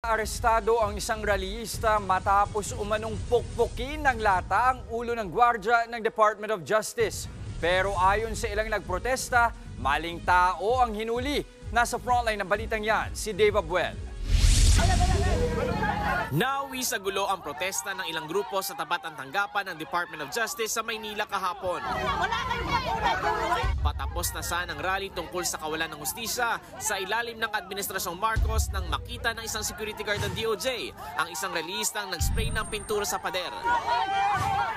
Arestado ang isang rallyista matapos umanong pukpukin ng lata ang ulo ng gwardya ng Department of Justice. Pero ayon sa ilang nagprotesta, maling tao ang hinuli. Nasa frontline ng balitang yan, si Dave Abuel. Nauwi sa gulo ang protesta ng ilang grupo sa tapat ng tanggapan ng Department of Justice sa Maynila kahapon. Patapos na sana ang rally tungkol sa kawalan ng hustisya sa ilalim ng Administrasyong Marcos nang makita ng isang security guard ng DOJ ang isang rallyistang nag-spray ng pintura sa pader.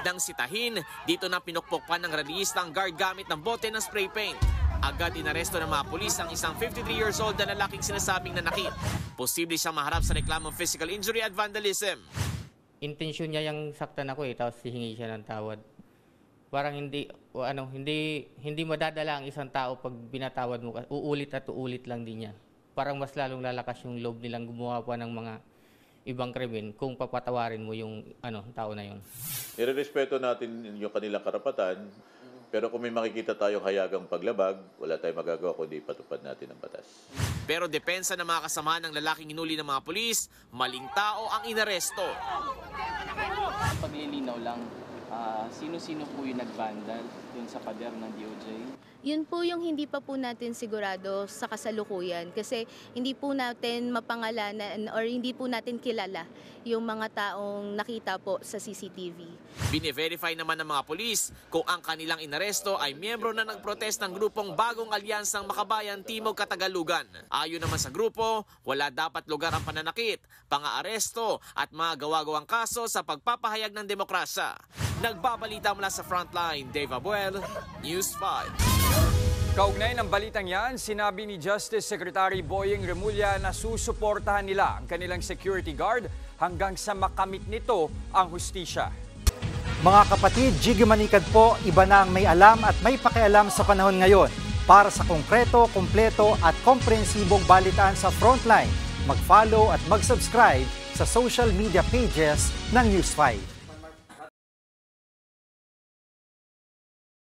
Nang sitahin, dito na pinukpok pa ng rallyista ang guard gamit ng bote ng spray paint. Agad inaresto ng mga pulis ang isang 53 years old na lalaking sinasabing nanakit. Posible siyang maharap sa reklamong physical injury at vandalism. Intensyon niya yung saktan ako tapos hihingi siya ng tawad. Parang hindi madadala ang isang tao pag binatawad mo, uulit at uulit lang din niya. Parang mas lalong lalakas yung loob nilang gumawa pa ng mga ibang krimen kung papatawarin mo yung tao na yun. Irerespeto natin yung kanilang karapatan. Pero kung may makikita tayong hayagang paglabag, wala tayong magagawa kundi ipatupad natin ang batas. Pero depensa ng mga kasamahan ng lalaking inuli ng mga pulis, maling tao ang inaresto. Paglilinaw lang, sino-sino po yung nag-vandal dun sa pader ng DOJ? Yun po yung hindi pa po natin sigurado sa kasalukuyan kasi hindi po natin mapangalanan or hindi po natin kilala yung mga taong nakita po sa CCTV. Bine-verify naman ng mga pulis kung ang kanilang inaresto ay miyembro na nagprotest ng grupong Bagong Alyansang Makabayan Timog Katagalugan. Ayon naman sa grupo, wala dapat lugar ang pananakit, pang-aaresto at mga gawa-gawang kaso sa pagpapahayag ng demokrasya. Nagbabalita mula sa Frontline, Dave Abuel, News 5. Kaugnay ng balitang yan, sinabi ni Justice Secretary Boyeng Remulla na susuportahan nila ang kanilang security guard hanggang sa makamit nito ang hustisya. Mga kapatid, Jiggy Manikad po, iba na ang may alam at may pakialam sa panahon ngayon. Para sa konkreto, kumpleto at komprehensibong balitaan sa Frontline, mag-follow at mag-subscribe sa social media pages ng News 5.